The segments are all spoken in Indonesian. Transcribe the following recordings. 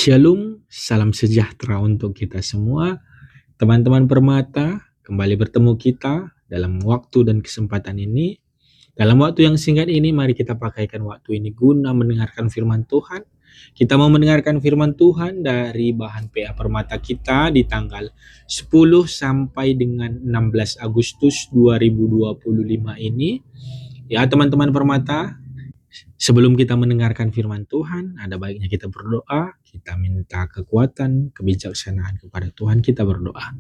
Shalom, salam sejahtera untuk kita semua. Teman-teman Permata, kembali bertemu kita dalam waktu dan kesempatan ini. Dalam waktu yang singkat ini, mari kita pakaikan waktu ini guna mendengarkan firman Tuhan. Kita mau mendengarkan firman Tuhan dari bahan PA Permata kita di tanggal 10 sampai dengan 16 Agustus 2025 ini. Ya, teman-teman Permata, sebelum kita mendengarkan firman Tuhan, ada baiknya kita berdoa, kita minta kekuatan, kebijaksanaan kepada Tuhan, kita berdoa.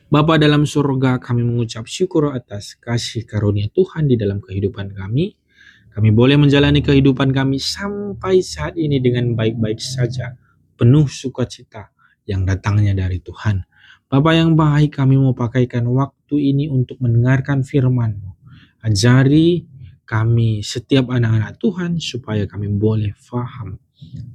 Bapa dalam surga, kami mengucap syukur atas kasih karunia Tuhan di dalam kehidupan kami. Kami boleh menjalani kehidupan kami sampai saat ini dengan baik-baik saja, penuh sukacita yang datangnya dari Tuhan. Bapa yang baik, kami mau pakaikan waktu ini untuk mendengarkan firman-Mu. Ajari kami setiap anak-anak Tuhan supaya kami boleh faham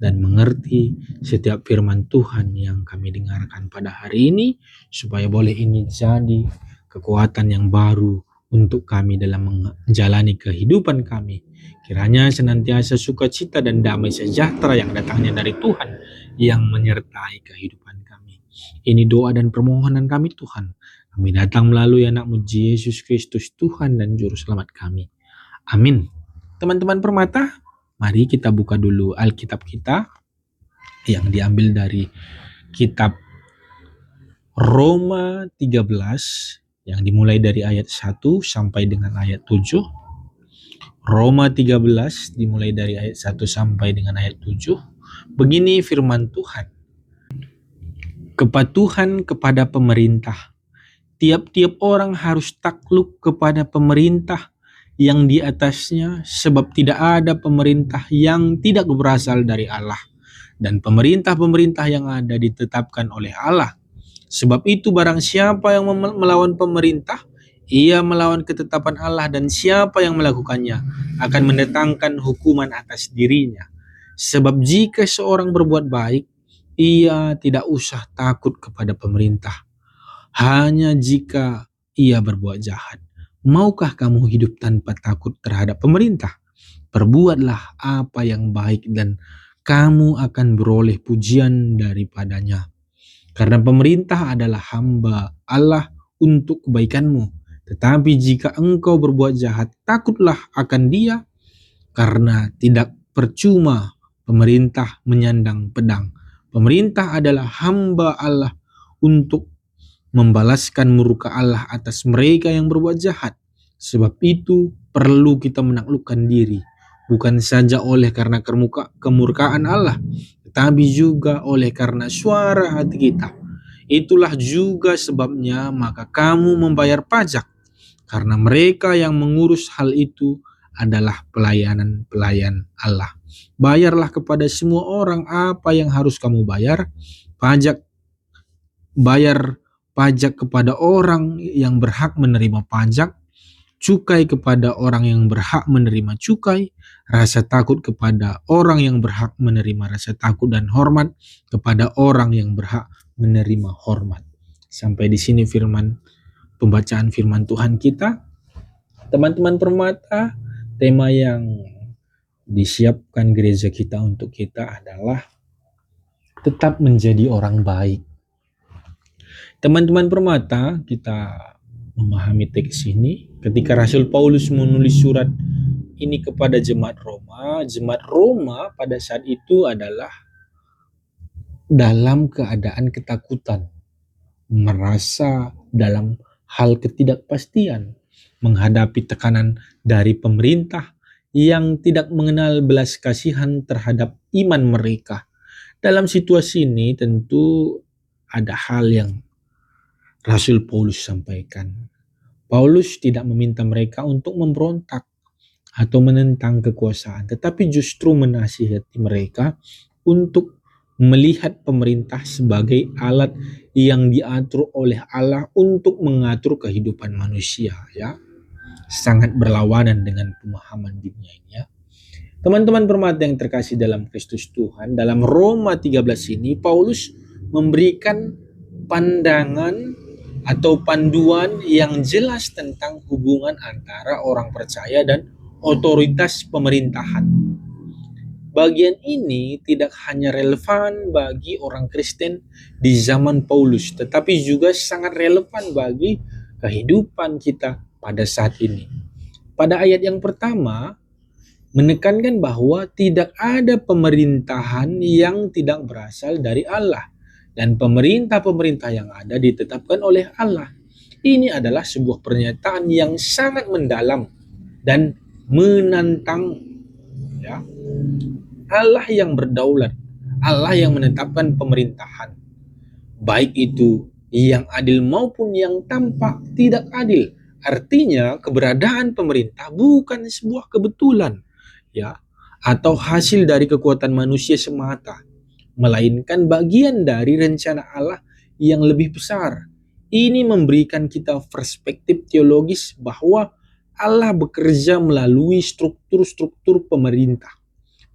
dan mengerti setiap firman Tuhan yang kami dengarkan pada hari ini, supaya boleh ini jadi kekuatan yang baru untuk kami dalam menjalani kehidupan kami. Kiranya senantiasa sukacita dan damai sejahtera yang datangnya dari Tuhan yang menyertai kehidupan kami. Ini doa dan permohonan kami Tuhan. Kami datang melalui anak-Mu Yesus Kristus, Tuhan dan Juru Selamat kami. Amin. Teman-teman Permata, mari kita buka dulu Alkitab kita yang diambil dari kitab Roma 13 yang dimulai dari ayat 1 sampai dengan ayat 7. Roma 13 dimulai dari ayat 1 sampai dengan ayat 7. Begini firman Tuhan. Kepatuhan kepada pemerintah. Tiap-tiap orang harus takluk kepada pemerintah yang di atasnya, sebab tidak ada pemerintah yang tidak berasal dari Allah, dan pemerintah-pemerintah yang ada ditetapkan oleh Allah. Sebab itu barang siapa yang melawan pemerintah, ia melawan ketetapan Allah, dan siapa yang melakukannya akan mendatangkan hukuman atas dirinya. Sebab jika seorang berbuat baik, ia tidak usah takut kepada pemerintah. Hanya jika ia berbuat jahat. Maukah kamu hidup tanpa takut terhadap pemerintah? Perbuatlah apa yang baik dan kamu akan beroleh pujian daripadanya. Karena pemerintah adalah hamba Allah untuk kebaikanmu. Tetapi jika engkau berbuat jahat, takutlah akan dia, karena tidak percuma pemerintah menyandang pedang. Pemerintah adalah hamba Allah untuk membalaskan murka Allah atas mereka yang berbuat jahat. Sebab itu perlu kita menaklukkan diri, bukan saja oleh karena kemurkaan Allah, tetapi juga oleh karena suara hati kita. Itulah juga sebabnya maka kamu membayar pajak, karena mereka yang mengurus hal itu adalah pelayan Allah. Bayarlah kepada semua orang apa yang harus kamu bayar. Bayar pajak kepada orang yang berhak menerima pajak, cukai kepada orang yang berhak menerima cukai, rasa takut kepada orang yang berhak menerima rasa takut, dan hormat kepada orang yang berhak menerima hormat. Sampai di sini pembacaan firman Tuhan kita. Teman-teman Permata, tema yang disiapkan gereja kita untuk kita adalah tetap menjadi orang baik. Teman-teman Permata, kita memahami teks ini ketika Rasul Paulus menulis surat ini kepada jemaat Roma pada saat itu adalah dalam keadaan ketakutan, merasa dalam hal ketidakpastian, menghadapi tekanan dari pemerintah yang tidak mengenal belas kasihan terhadap iman mereka. Dalam situasi ini tentu ada hal yang Rasul Paulus sampaikan. Paulus tidak meminta mereka untuk memberontak atau menentang kekuasaan, tetapi justru menasihati mereka untuk melihat pemerintah sebagai alat yang diatur oleh Allah untuk mengatur kehidupan manusia, ya. Sangat berlawanan dengan pemahaman dunia ini, ya. Teman-teman Permata yang terkasih dalam Kristus Tuhan, dalam Roma 13 ini Paulus memberikan pandangan atau panduan yang jelas tentang hubungan antara orang percaya dan otoritas pemerintahan. Bagian ini tidak hanya relevan bagi orang Kristen di zaman Paulus, tetapi juga sangat relevan bagi kehidupan kita pada saat ini. Pada ayat yang pertama, menekankan bahwa tidak ada pemerintahan yang tidak berasal dari Allah, dan pemerintah-pemerintah yang ada ditetapkan oleh Allah. Ini adalah sebuah pernyataan yang sangat mendalam dan menantang, ya. Allah yang berdaulat, Allah yang menetapkan pemerintahan, baik itu yang adil maupun yang tampak tidak adil. Artinya keberadaan pemerintah bukan sebuah kebetulan, ya, atau hasil dari kekuatan manusia semata, melainkan bagian dari rencana Allah yang lebih besar. Ini memberikan kita perspektif teologis bahwa Allah bekerja melalui struktur-struktur pemerintah.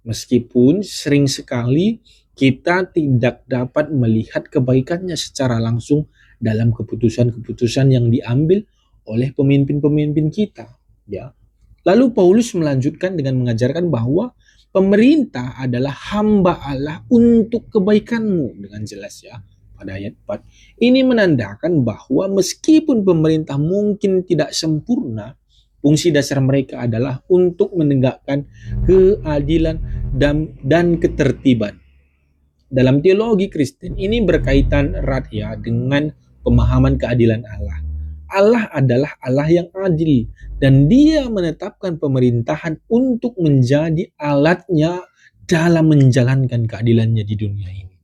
Meskipun sering sekali kita tidak dapat melihat kebaikannya secara langsung dalam keputusan-keputusan yang diambil oleh pemimpin-pemimpin kita, ya. Lalu Paulus melanjutkan dengan mengajarkan bahwa pemerintah adalah hamba Allah untuk kebaikanmu, dengan jelas, ya, pada ayat 4. Ini menandakan bahwa meskipun pemerintah mungkin tidak sempurna, fungsi dasar mereka adalah untuk menegakkan keadilan dan ketertiban. Dalam teologi Kristen ini berkaitan erat, ya, dengan pemahaman keadilan Allah. Allah adalah Allah yang adil dan Dia menetapkan pemerintahan untuk menjadi alatnya dalam menjalankan keadilannya di dunia ini.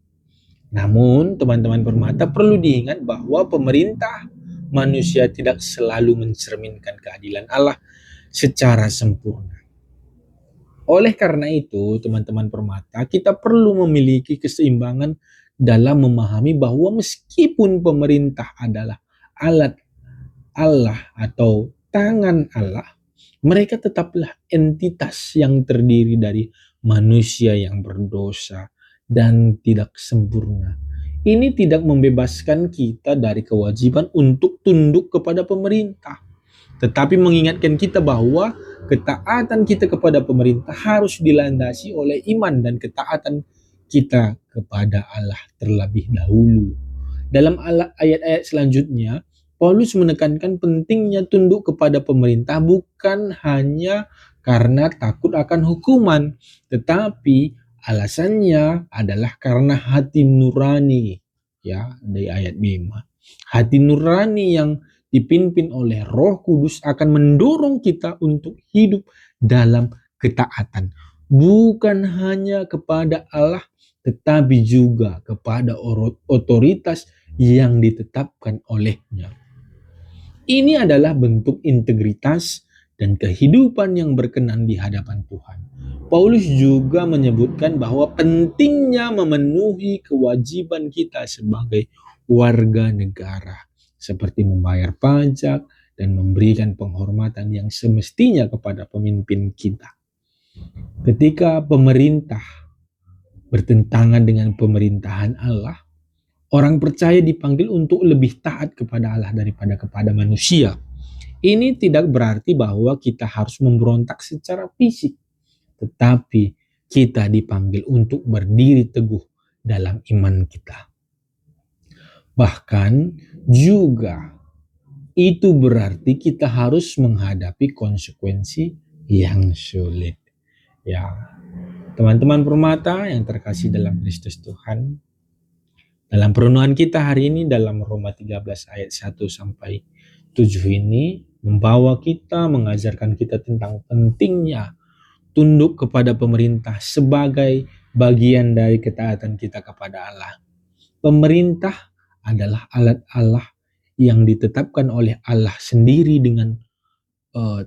Namun, teman-teman permata, perlu diingat bahwa pemerintah manusia tidak selalu mencerminkan keadilan Allah secara sempurna. Oleh karena itu, teman-teman permata, kita perlu memiliki keseimbangan dalam memahami bahwa meskipun pemerintah adalah alat Allah atau tangan Allah, mereka tetaplah entitas yang terdiri dari manusia yang berdosa dan tidak sempurna. Ini tidak membebaskan kita dari kewajiban untuk tunduk kepada pemerintah, tetapi mengingatkan kita bahwa ketaatan kita kepada pemerintah harus dilandasi oleh iman dan ketaatan kita kepada Allah terlebih dahulu. Dalam ayat-ayat selanjutnya, Paulus menekankan pentingnya tunduk kepada pemerintah bukan hanya karena takut akan hukuman, tetapi alasannya adalah karena hati nurani, ya, di ayat 5. Hati nurani yang dipimpin oleh Roh Kudus akan mendorong kita untuk hidup dalam ketaatan, bukan hanya kepada Allah tetapi juga kepada otoritas yang ditetapkan olehnya. Ini adalah bentuk integritas dan kehidupan yang berkenan di hadapan Tuhan. Paulus juga menyebutkan bahwa pentingnya memenuhi kewajiban kita sebagai warga negara, seperti membayar pajak dan memberikan penghormatan yang semestinya kepada pemimpin kita. Ketika pemerintah bertentangan dengan pemerintahan Allah, orang percaya dipanggil untuk lebih taat kepada Allah daripada kepada manusia. Ini tidak berarti bahwa kita harus memberontak secara fisik, tetapi kita dipanggil untuk berdiri teguh dalam iman kita. Bahkan juga itu berarti kita harus menghadapi konsekuensi yang sulit. Ya, teman-teman permata yang terkasih dalam Kristus Tuhan, dalam perenungan kita hari ini dalam Roma 13 ayat 1 sampai 7 ini membawa kita, mengajarkan kita tentang pentingnya tunduk kepada pemerintah sebagai bagian dari ketaatan kita kepada Allah. Pemerintah adalah alat Allah yang ditetapkan oleh Allah sendiri dengan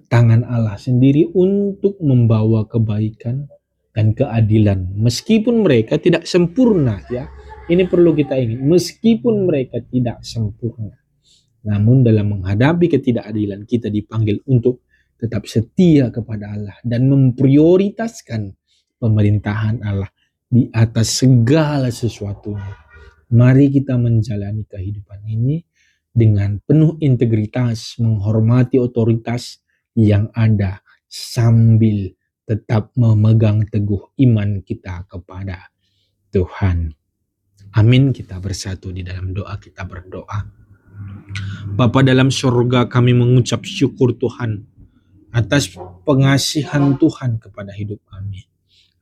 tangan Allah sendiri untuk membawa kebaikan dan keadilan. Meskipun mereka tidak sempurna, ya. Ini perlu kita ingat, meskipun mereka tidak sempurna. Namun dalam menghadapi ketidakadilan kita dipanggil untuk tetap setia kepada Allah dan memprioritaskan pemerintahan Allah di atas segala sesuatunya. Mari kita menjalani kehidupan ini dengan penuh integritas, menghormati otoritas yang ada sambil tetap memegang teguh iman kita kepada Tuhan. Amin. Kita bersatu di dalam doa, kita berdoa. Bapa dalam surga, kami mengucap syukur Tuhan atas pengasihan Tuhan kepada hidup kami.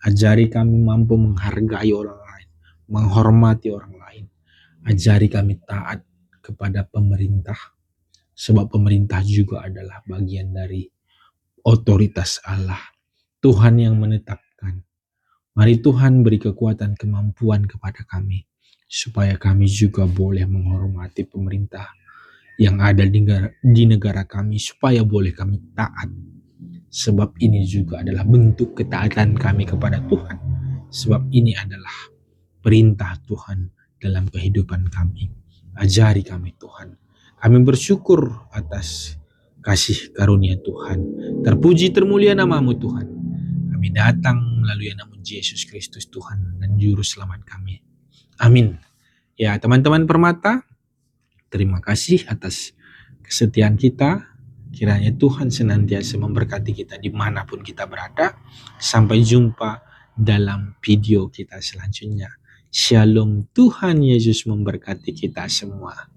Ajari kami mampu menghargai orang lain, menghormati orang lain. Ajari kami taat kepada pemerintah, sebab pemerintah juga adalah bagian dari otoritas Allah. Tuhan yang menetapkan. Mari Tuhan beri kekuatan kemampuan kepada kami, supaya kami juga boleh menghormati pemerintah yang ada di negara kami, supaya boleh kami taat. Sebab ini juga adalah bentuk ketaatan kami kepada Tuhan. Sebab ini adalah perintah Tuhan dalam kehidupan kami. Ajari kami Tuhan. Kami bersyukur atas kasih karunia Tuhan. Terpuji termulia namamu Tuhan. Kami datang melalui nama Yesus Kristus Tuhan dan Juru Selamat kami. Amin. Ya teman-teman Permata, terima kasih atas kesetiaan kita. Kiranya Tuhan senantiasa memberkati kita dimanapun kita berada. Sampai jumpa dalam video kita selanjutnya. Shalom, Tuhan Yesus memberkati kita semua.